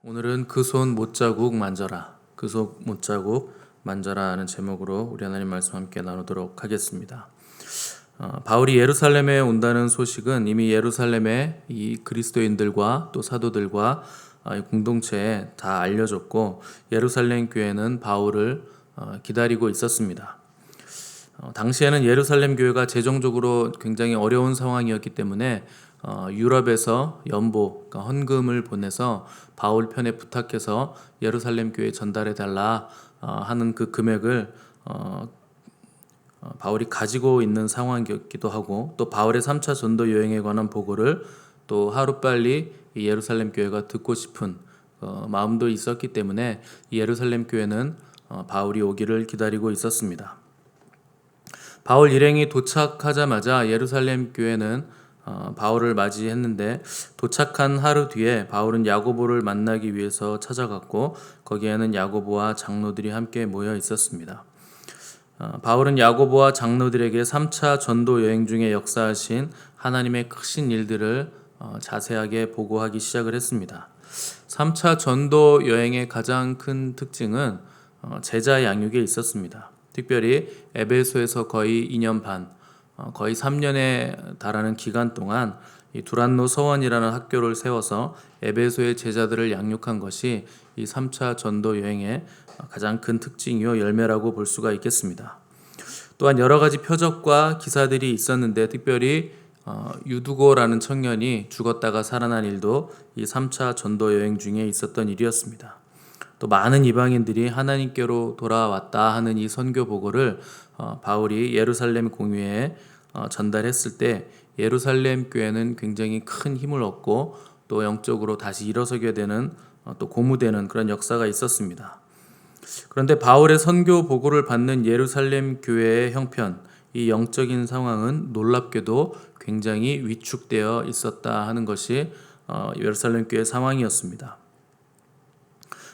오늘은 그 손 못자국 만져라. 그 손 못자국 만져라 하는 제목으로 우리 하나님 말씀 함께 나누도록 하겠습니다. 바울이 예루살렘에 온다는 소식은 이미 예루살렘의 이 그리스도인들과 또 사도들과 이 공동체에 다 알려졌고, 예루살렘 교회는 바울을 기다리고 있었습니다. 당시에는 예루살렘 교회가 재정적으로 굉장히 어려운 상황이었기 때문에 유럽에서 연보, 그러니까 헌금을 보내서 바울 편에 부탁해서 예루살렘 교회에 전달해 달라 하는 그 금액을 바울이 가지고 있는 상황이었기도 하고, 또 바울의 3차 전도 여행에 관한 보고를 또 하루빨리 이 예루살렘 교회가 듣고 싶은 마음도 있었기 때문에 이 예루살렘 교회는 바울이 오기를 기다리고 있었습니다. 바울 일행이 도착하자마자 예루살렘 교회는 바울을 맞이했는데, 도착한 하루 뒤에 바울은 야고보를 만나기 위해서 찾아갔고, 거기에는 야고보와 장로들이 함께 모여 있었습니다. 바울은 야고보와 장로들에게 3차 전도 여행 중에 역사하신 하나님의 크신 일들을 자세하게 보고하기 시작을 했습니다. 3차 전도 여행의 가장 큰 특징은 제자 양육에 있었습니다. 특별히 에베소에서 거의 2년 반, 거의 3년에 달하는 기간 동안 이 두란노 서원이라는 학교를 세워서 에베소의 제자들을 양육한 것이 이 3차 전도 여행의 가장 큰 특징이요 열매라고 볼 수가 있겠습니다. 또한 여러 가지 표적과 기사들이 있었는데, 특별히 유두고라는 청년이 죽었다가 살아난 일도 이 3차 전도 여행 중에 있었던 일이었습니다. 또 많은 이방인들이 하나님께로 돌아왔다 하는 이 선교 보고를 바울이 예루살렘 공회에 전달했을 때 예루살렘 교회는 굉장히 큰 힘을 얻고 또 영적으로 다시 일어서게 되는, 또 고무되는 그런 역사가 있었습니다. 그런데 바울의 선교 보고를 받는 예루살렘 교회의 형편, 이 영적인 상황은 놀랍게도 굉장히 위축되어 있었다 하는 것이 예루살렘 교회의 상황이었습니다.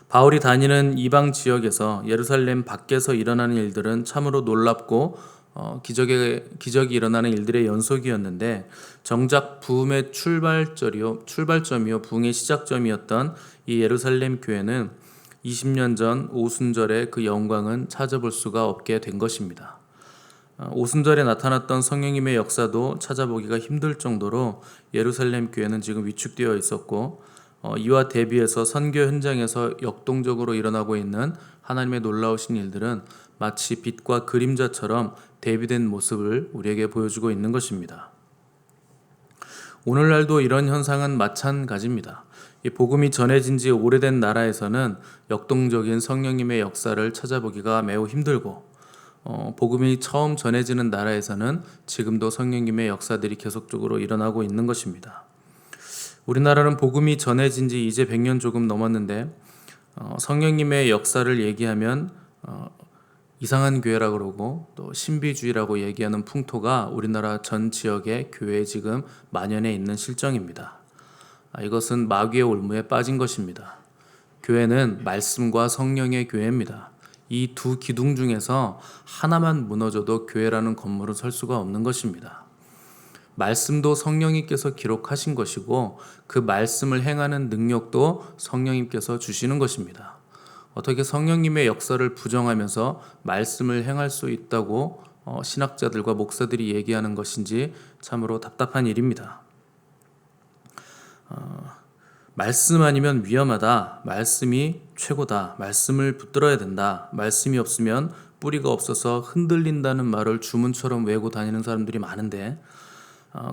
바울이 다니는 이방 지역에서 예루살렘 밖에서 일어나는 일들은 참으로 놀랍고 기적이 일어나는 일들의 연속이었는데, 정작 부흥의 출발점이요 부흥의 시작점이었던 이 예루살렘 교회는 20년 전 오순절의 그 영광은 찾아볼 수가 없게 된 것입니다. 오순절에 나타났던 성령님의 역사도 찾아보기가 힘들 정도로 예루살렘 교회는 지금 위축되어 있었고, 이와 대비해서 선교 현장에서 역동적으로 일어나고 있는 하나님의 놀라우신 일들은 마치 빛과 그림자처럼 대비된 모습을 우리에게 보여주고 있는 것입니다. 오늘날도 이런 현상은 마찬가지입니다. 이 복음이 전해진 지 오래된 나라에서는 역동적인 성령님의 역사를 찾아보기가 매우 힘들고, 복음이 처음 전해지는 나라에서는 지금도 성령님의 역사들이 계속적으로 일어나고 있는 것입니다. 우리나라는 복음이 전해진 지 이제 100년 조금 넘었는데, 성령님의 역사를 얘기하면 이상한 교회라고 그러고 또 신비주의라고 얘기하는 풍토가 우리나라 전 지역의 교회에 지금 만연해 있는 실정입니다. 이것은 마귀의 올무에 빠진 것입니다. 교회는 말씀과 성령의 교회입니다. 이 두 기둥 중에서 하나만 무너져도 교회라는 건물은 설 수가 없는 것입니다. 말씀도 성령님께서 기록하신 것이고, 그 말씀을 행하는 능력도 성령님께서 주시는 것입니다. 어떻게 성령님의 역사를 부정하면서 말씀을 행할 수 있다고 신학자들과 목사들이 얘기하는 것인지 참으로 답답한 일입니다. 말씀 아니면 위험하다, 말씀이 최고다, 말씀을 붙들어야 된다, 말씀이 없으면 뿌리가 없어서 흔들린다는 말을 주문처럼 외우고 다니는 사람들이 많은데,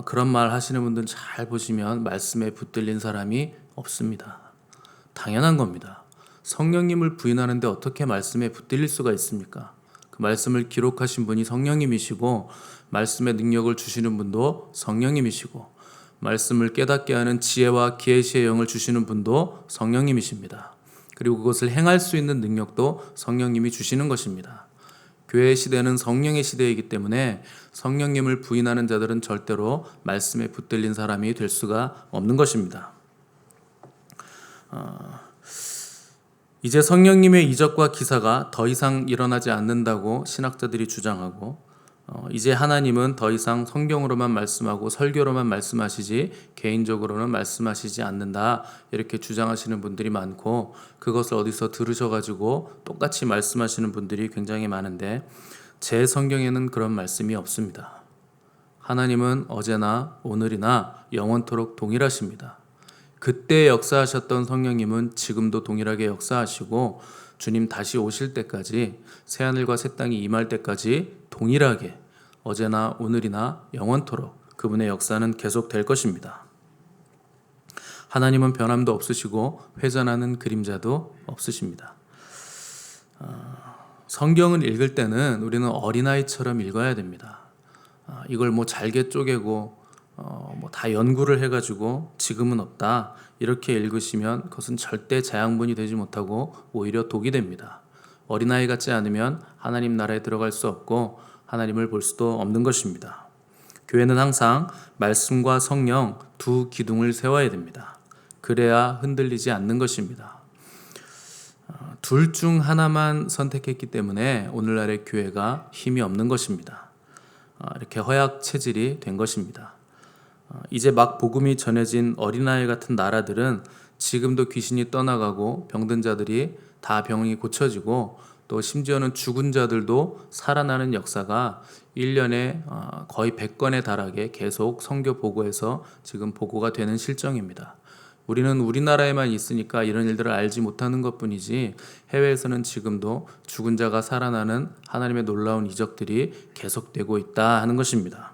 그런 말 하시는 분들은 잘 보시면 말씀에 붙들린 사람이 없습니다. 당연한 겁니다. 성령님을 부인하는데 어떻게 말씀에 붙들릴 수가 있습니까? 그 말씀을 기록하신 분이 성령님이시고, 말씀의 능력을 주시는 분도 성령님이시고, 말씀을 깨닫게 하는 지혜와 계시의 영을 주시는 분도 성령님이십니다. 그리고 그것을 행할 수 있는 능력도 성령님이 주시는 것입니다. 교회의 시대는 성령의 시대이기 때문에 성령님을 부인하는 자들은 절대로 말씀에 붙들린 사람이 될 수가 없는 것입니다. 이제 성령님의 이적과 기사가 더 이상 일어나지 않는다고 신학자들이 주장하고, 이제 하나님은 더 이상 성경으로만 말씀하고 설교로만 말씀하시지 개인적으로는 말씀하시지 않는다, 이렇게 주장하시는 분들이 많고, 그것을 어디서 들으셔가지고 똑같이 말씀하시는 분들이 굉장히 많은데, 제 성경에는 그런 말씀이 없습니다. 하나님은 어제나 오늘이나 영원토록 동일하십니다. 그때 역사하셨던 성령님은 지금도 동일하게 역사하시고, 주님 다시 오실 때까지, 새하늘과 새 땅이 임할 때까지 동일하게 어제나 오늘이나 영원토록 그분의 역사는 계속될 것입니다. 하나님은 변함도 없으시고 회전하는 그림자도 없으십니다. 성경을 읽을 때는 우리는 어린아이처럼 읽어야 됩니다. 이걸 잘게 쪼개고 다 연구를 해가지고 지금은 없다, 이렇게 읽으시면 그것은 절대 재앙분이 되지 못하고 오히려 독이 됩니다. 어린아이 같지 않으면 하나님 나라에 들어갈 수 없고 하나님을 볼 수도 없는 것입니다. 교회는 항상 말씀과 성령 두 기둥을 세워야 됩니다. 그래야 흔들리지 않는 것입니다. 둘 중 하나만 선택했기 때문에 오늘날의 교회가 힘이 없는 것입니다. 이렇게 허약 체질이 된 것입니다. 이제 막 복음이 전해진 어린아이 같은 나라들은 지금도 귀신이 떠나가고 병든 자들이 다 병이 고쳐지고, 또 심지어는 죽은 자들도 살아나는 역사가 1년에 거의 100건에 달하게 계속 선교 보고에서 지금 보고가 되는 실정입니다. 우리는 우리나라에만 있으니까 이런 일들을 알지 못하는 것뿐이지, 해외에서는 지금도 죽은 자가 살아나는 하나님의 놀라운 이적들이 계속되고 있다 하는 것입니다.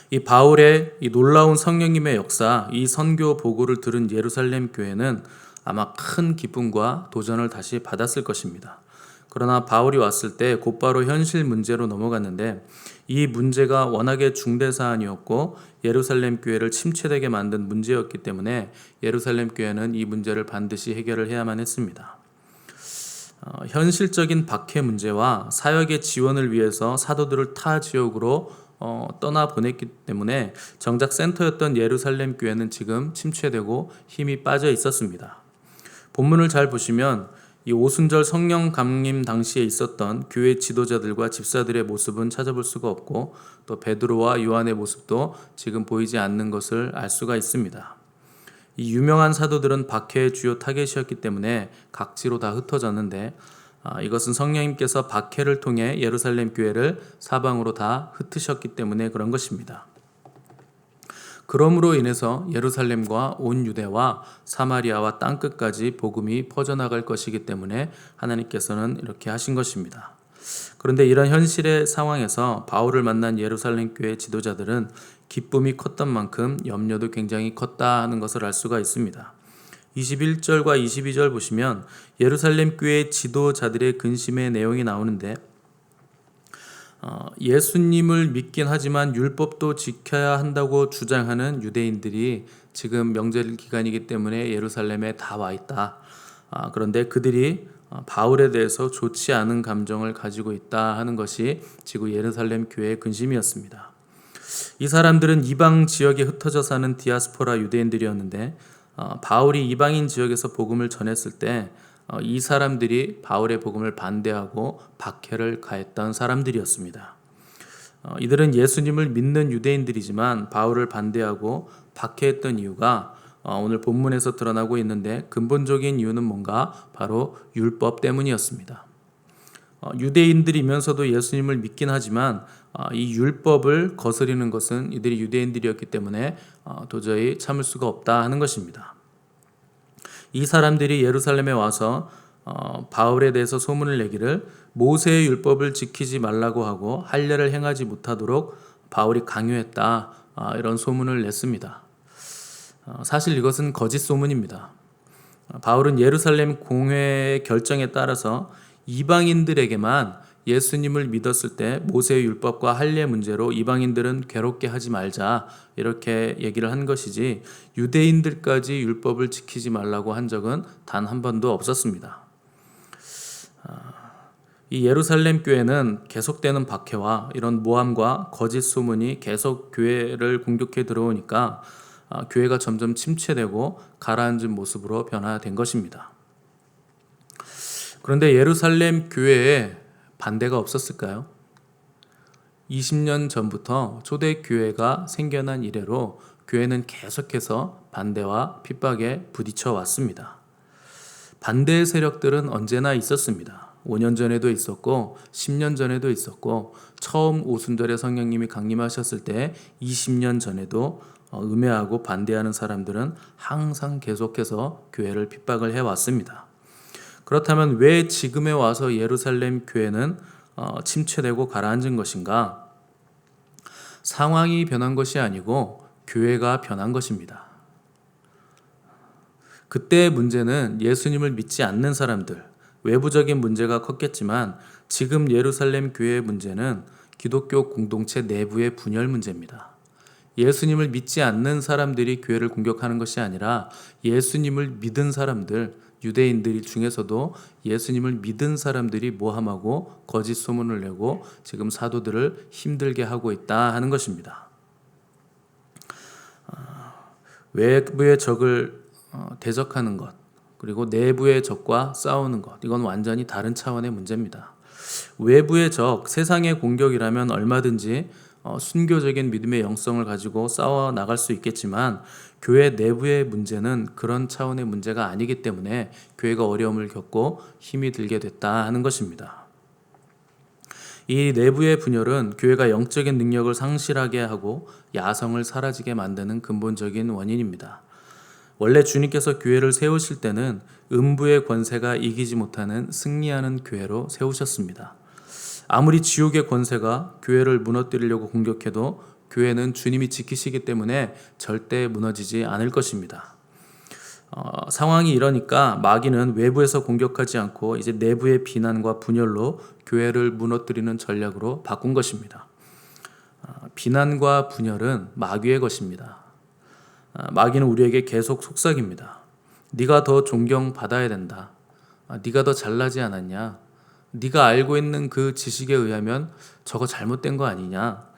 이 바울의 이 놀라운 성령님의 역사, 이 선교 보고를 들은 예루살렘 교회는 아마 큰 기쁨과 도전을 다시 받았을 것입니다. 그러나 바울이 왔을 때 곧바로 현실 문제로 넘어갔는데, 이 문제가 워낙에 중대 사안이었고 예루살렘 교회를 침체되게 만든 문제였기 때문에 예루살렘 교회는 이 문제를 반드시 해결을 해야만 했습니다. 현실적인 박해 문제와 사역의 지원을 위해서 사도들을 타 지역으로 떠나 보냈기 때문에 정작 센터였던 예루살렘 교회는 지금 침체되고 힘이 빠져 있었습니다. 본문을 잘 보시면 이 오순절 성령 강림 당시에 있었던 교회 지도자들과 집사들의 모습은 찾아볼 수가 없고, 또 베드로와 요한의 모습도 지금 보이지 않는 것을 알 수가 있습니다. 이 유명한 사도들은 박해의 주요 타겟이었기 때문에 각지로 다 흩어졌는데, 이것은 성령님께서 박해를 통해 예루살렘 교회를 사방으로 다 흩으셨기 때문에 그런 것입니다. 그러므로 인해서 예루살렘과 온 유대와 사마리아와 땅끝까지 복음이 퍼져나갈 것이기 때문에 하나님께서는 이렇게 하신 것입니다. 그런데 이런 현실의 상황에서 바울을 만난 예루살렘 교회 지도자들은 기쁨이 컸던 만큼 염려도 굉장히 컸다 하는 것을 알 수가 있습니다. 21절과 22절 보시면 예루살렘 교회 지도자들의 근심의 내용이 나오는데, 예수님을 믿긴 하지만 율법도 지켜야 한다고 주장하는 유대인들이 지금 명절 기간이기 때문에 예루살렘에 다 와 있다. 그런데 그들이 바울에 대해서 좋지 않은 감정을 가지고 있다 하는 것이 지금 예루살렘 교회의 근심이었습니다. 이 사람들은 이방 지역에 흩어져 사는 디아스포라 유대인들이었는데, 바울이 이방인 지역에서 복음을 전했을 때 이 사람들이 바울의 복음을 반대하고 박해를 가했던 사람들이었습니다. 이들은 예수님을 믿는 유대인들이지만 바울을 반대하고 박해했던 이유가 오늘 본문에서 드러나고 있는데, 근본적인 이유는 뭔가 바로 율법 때문이었습니다. 유대인들이면서도 예수님을 믿긴 하지만 이 율법을 거스리는 것은 이들이 유대인들이었기 때문에 도저히 참을 수가 없다 하는 것입니다. 이 사람들이 예루살렘에 와서 바울에 대해서 소문을 내기를 모세의 율법을 지키지 말라고 하고 할례를 행하지 못하도록 바울이 강요했다, 이런 소문을 냈습니다. 사실 이것은 거짓 소문입니다. 바울은 예루살렘 공회의 결정에 따라서 이방인들에게만 예수님을 믿었을 때 모세의 율법과 할례 문제로 이방인들은 괴롭게 하지 말자, 이렇게 얘기를 한 것이지 유대인들까지 율법을 지키지 말라고 한 적은 단 한 번도 없었습니다. 이 예루살렘 교회는 계속되는 박해와 이런 모함과 거짓 소문이 계속 교회를 공격해 들어오니까 교회가 점점 침체되고 가라앉은 모습으로 변화된 것입니다. 그런데 예루살렘 교회에 반대가 없었을까요? 20년 전부터 초대교회가 생겨난 이래로 교회는 계속해서 반대와 핍박에 부딪혀 왔습니다. 반대의 세력들은 언제나 있었습니다. 5년 전에도 있었고 10년 전에도 있었고 처음 오순절에 성령님이 강림하셨을 때 20년 전에도 음해하고 반대하는 사람들은 항상 계속해서 교회를 핍박을 해왔습니다. 그렇다면 왜 지금에 와서 예루살렘 교회는 침체되고 가라앉은 것인가? 상황이 변한 것이 아니고 교회가 변한 것입니다. 그때의 문제는 예수님을 믿지 않는 사람들, 외부적인 문제가 컸겠지만 지금 예루살렘 교회의 문제는 기독교 공동체 내부의 분열 문제입니다. 예수님을 믿지 않는 사람들이 교회를 공격하는 것이 아니라 예수님을 믿은 사람들, 유대인들 중에서도 예수님을 믿은 사람들이 모함하고 거짓 소문을 내고 지금 사도들을 힘들게 하고 있다 하는 것입니다. 외부의 적을 대적하는 것, 그리고 내부의 적과 싸우는 것, 이건 완전히 다른 차원의 문제입니다. 외부의 적, 세상의 공격이라면 얼마든지 순교적인 믿음의 영성을 가지고 싸워 나갈 수 있겠지만 교회 내부의 문제는 그런 차원의 문제가 아니기 때문에 교회가 어려움을 겪고 힘이 들게 됐다 하는 것입니다. 이 내부의 분열은 교회가 영적인 능력을 상실하게 하고 야성을 사라지게 만드는 근본적인 원인입니다. 원래 주님께서 교회를 세우실 때는 음부의 권세가 이기지 못하는 승리하는 교회로 세우셨습니다. 아무리 지옥의 권세가 교회를 무너뜨리려고 공격해도 교회는 주님이 지키시기 때문에 절대 무너지지 않을 것입니다. 상황이 이러니까 마귀는 외부에서 공격하지 않고 이제 내부의 비난과 분열로 교회를 무너뜨리는 전략으로 바꾼 것입니다. 비난과 분열은 마귀의 것입니다. 마귀는 우리에게 계속 속삭입니다. 네가 더 존경받아야 된다. 네가 더 잘나지 않았냐? 네가 알고 있는 그 지식에 의하면 저거 잘못된 거 아니냐?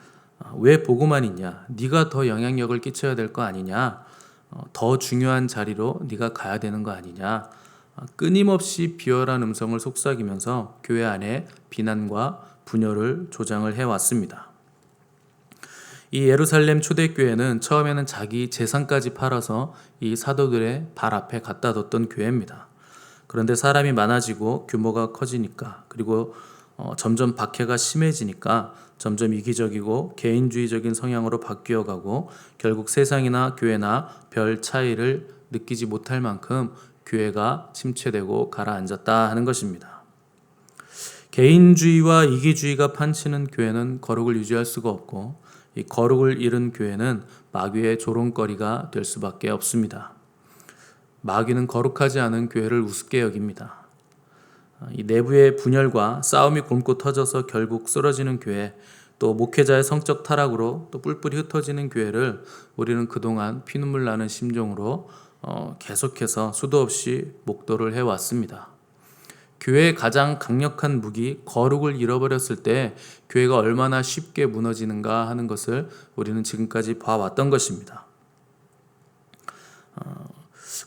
왜 보고만 있냐? 네가 더 영향력을 끼쳐야 될 거 아니냐? 더 중요한 자리로 네가 가야 되는 거 아니냐? 끊임없이 비열한 음성을 속삭이면서 교회 안에 비난과 분열을 조장을 해왔습니다. 이 예루살렘 초대교회는 처음에는 자기 재산까지 팔아서 이 사도들의 발 앞에 갖다 뒀던 교회입니다. 그런데 사람이 많아지고 규모가 커지니까, 그리고 점점 박해가 심해지니까 점점 이기적이고 개인주의적인 성향으로 바뀌어가고 결국 세상이나 교회나 별 차이를 느끼지 못할 만큼 교회가 침체되고 가라앉았다 하는 것입니다. 개인주의와 이기주의가 판치는 교회는 거룩을 유지할 수가 없고, 이 거룩을 잃은 교회는 마귀의 조롱거리가 될 수밖에 없습니다. 마귀는 거룩하지 않은 교회를 우습게 여깁니다. 이 내부의 분열과 싸움이 곪고 터져서 결국 쓰러지는 교회, 또 목회자의 성적 타락으로 또 뿔뿔이 흩어지는 교회를 우리는 그동안 피눈물 나는 심정으로 계속해서 수도 없이 목도를 해왔습니다. 교회의 가장 강력한 무기, 거룩을 잃어버렸을 때 교회가 얼마나 쉽게 무너지는가 하는 것을 우리는 지금까지 봐왔던 것입니다.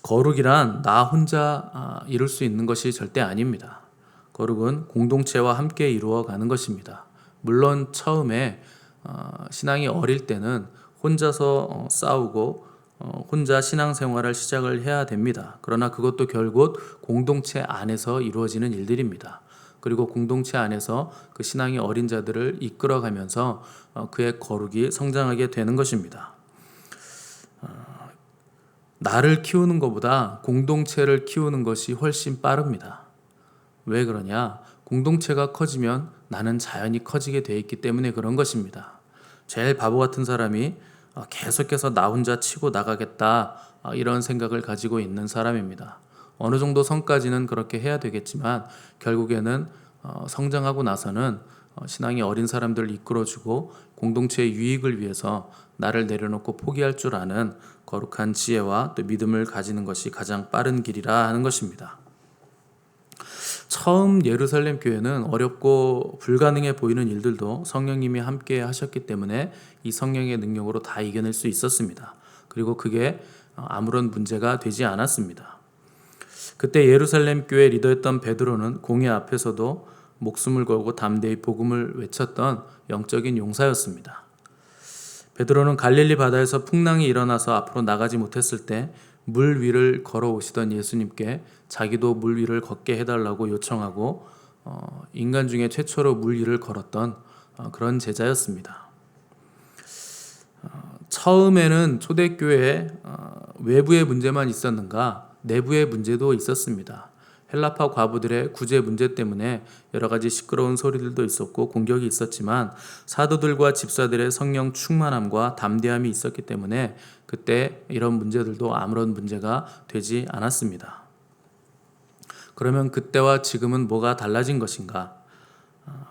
거룩이란 나 혼자 이룰 수 있는 것이 절대 아닙니다. 거룩은 공동체와 함께 이루어가는 것입니다. 물론 처음에 신앙이 어릴 때는 혼자서 싸우고 혼자 신앙생활을 시작을 해야 됩니다. 그러나 그것도 결국 공동체 안에서 이루어지는 일들입니다. 그리고 공동체 안에서 그 신앙이 어린 자들을 이끌어가면서 그의 거룩이 성장하게 되는 것입니다. 나를 키우는 것보다 공동체를 키우는 것이 훨씬 빠릅니다. 왜 그러냐? 공동체가 커지면 나는 자연히 커지게 돼 있기 때문에 그런 것입니다. 제일 바보 같은 사람이 계속해서 나 혼자 치고 나가겠다 이런 생각을 가지고 있는 사람입니다. 어느 정도 선까지는 그렇게 해야 되겠지만 결국에는 성장하고 나서는 신앙이 어린 사람들을 이끌어주고 공동체의 유익을 위해서 나를 내려놓고 포기할 줄 아는 거룩한 지혜와 또 믿음을 가지는 것이 가장 빠른 길이라 하는 것입니다. 처음 예루살렘 교회는 어렵고 불가능해 보이는 일들도 성령님이 함께 하셨기 때문에 이 성령의 능력으로 다 이겨낼 수 있었습니다. 그리고 그게 아무런 문제가 되지 않았습니다. 그때 예루살렘 교회 리더였던 베드로는 공회 앞에서도 목숨을 걸고 담대히 복음을 외쳤던 영적인 용사였습니다. 베드로는 갈릴리 바다에서 풍랑이 일어나서 앞으로 나가지 못했을 때 물 위를 걸어오시던 예수님께 자기도 물 위를 걷게 해달라고 요청하고 인간 중에 최초로 물 위를 걸었던 그런 제자였습니다. 처음에는 초대교회에 외부의 문제만 있었는가 내부의 문제도 있었습니다. 헬라파 과부들의 구제 문제 때문에 여러 가지 시끄러운 소리들도 있었고 공격이 있었지만 사도들과 집사들의 성령 충만함과 담대함이 있었기 때문에 그때 이런 문제들도 아무런 문제가 되지 않았습니다. 그러면 그때와 지금은 뭐가 달라진 것인가?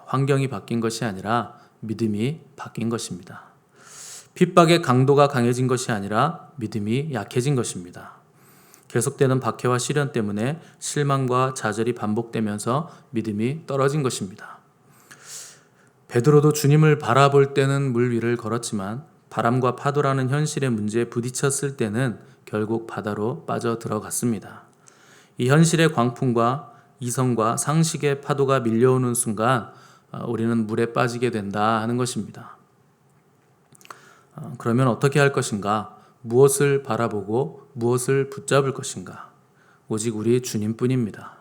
환경이 바뀐 것이 아니라 믿음이 바뀐 것입니다. 핍박의 강도가 강해진 것이 아니라 믿음이 약해진 것입니다. 계속되는 박해와 시련 때문에 실망과 좌절이 반복되면서 믿음이 떨어진 것입니다. 베드로도 주님을 바라볼 때는 물 위를 걸었지만 바람과 파도라는 현실의 문제에 부딪혔을 때는 결국 바다로 빠져 들어갔습니다. 이 현실의 광풍과 이성과 상식의 파도가 밀려오는 순간 우리는 물에 빠지게 된다 하는 것입니다. 그러면 어떻게 할 것인가? 무엇을 바라보고 무엇을 붙잡을 것인가? 오직 우리 주님뿐입니다.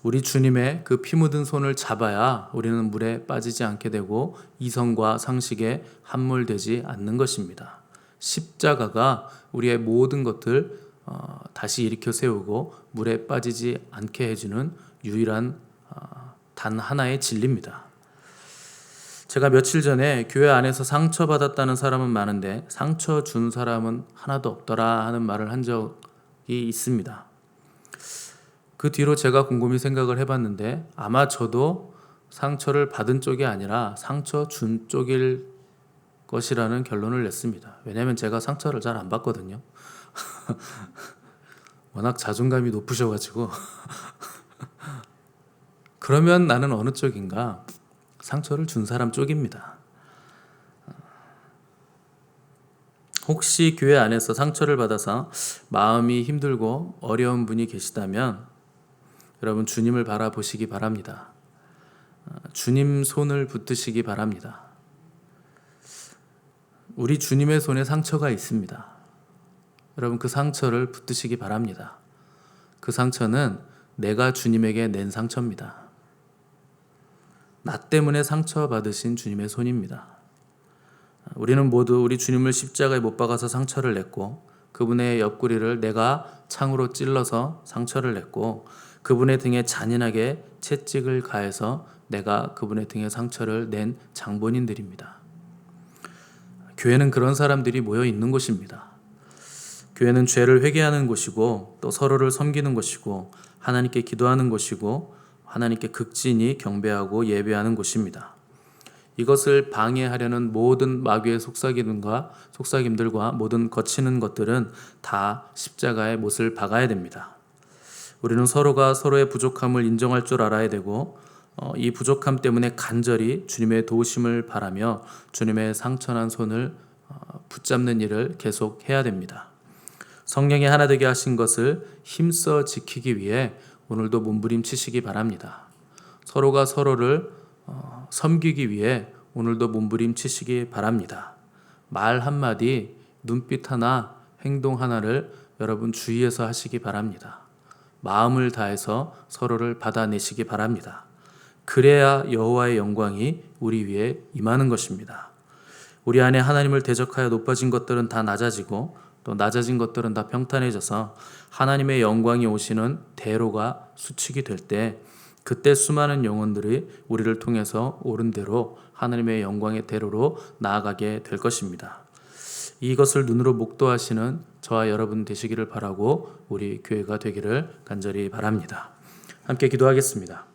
우리 주님의 그 피 묻은 손을 잡아야 우리는 물에 빠지지 않게 되고 이성과 상식에 함몰되지 않는 것입니다. 십자가가 우리의 모든 것들 다시 일으켜 세우고 물에 빠지지 않게 해주는 유일한 단 하나의 진리입니다. 제가 며칠 전에 교회 안에서 상처받았다는 사람은 많은데 상처 준 사람은 하나도 없더라 하는 말을 한 적이 있습니다. 그 뒤로 제가 곰곰이 생각을 해봤는데 아마 저도 상처를 받은 쪽이 아니라 상처 준 쪽일 것이라는 결론을 냈습니다. 왜냐하면 제가 상처를 잘 안 받거든요. 워낙 자존감이 높으셔가지고 그러면 나는 어느 쪽인가? 상처를 준 사람 쪽입니다. 혹시 교회 안에서 상처를 받아서 마음이 힘들고 어려운 분이 계시다면 여러분 주님을 바라보시기 바랍니다. 주님 손을 붙드시기 바랍니다. 우리 주님의 손에 상처가 있습니다. 여러분 그 상처를 붙드시기 바랍니다. 그 상처는 내가 주님에게 낸 상처입니다. 나 때문에 상처받으신 주님의 손입니다. 우리는 모두 우리 주님을 십자가에 못 박아서 상처를 냈고 그분의 옆구리를 내가 창으로 찔러서 상처를 냈고 그분의 등에 잔인하게 채찍을 가해서 내가 그분의 등에 상처를 낸 장본인들입니다. 교회는 그런 사람들이 모여 있는 곳입니다. 교회는 죄를 회개하는 곳이고 또 서로를 섬기는 곳이고 하나님께 기도하는 곳이고 하나님께 극진히 경배하고 예배하는 곳입니다. 이것을 방해하려는 모든 마귀의 속삭임들과 모든 거치는 것들은 다 십자가의 못을 박아야 됩니다. 우리는 서로가 서로의 부족함을 인정할 줄 알아야 되고 이 부족함 때문에 간절히 주님의 도우심을 바라며 주님의 상처난 손을 붙잡는 일을 계속 해야 됩니다. 성령이 하나 되게 하신 것을 힘써 지키기 위해 오늘도 몸부림치시기 바랍니다. 서로가 서로를 섬기기 위해 오늘도 몸부림치시기 바랍니다. 말 한마디, 눈빛 하나, 행동 하나를 여러분 주의해서 하시기 바랍니다. 마음을 다해서 서로를 받아내시기 바랍니다. 그래야 여호와의 영광이 우리 위에 임하는 것입니다. 우리 안에 하나님을 대적하여 높아진 것들은 다 낮아지고 또 낮아진 것들은 다 평탄해져서 하나님의 영광이 오시는 대로가 수축이 될 때 그때 수많은 영혼들이 우리를 통해서 옳은 대로 하나님의 영광의 대로로 나아가게 될 것입니다. 이것을 눈으로 목도하시는 저와 여러분 되시기를 바라고 우리 교회가 되기를 간절히 바랍니다. 함께 기도하겠습니다.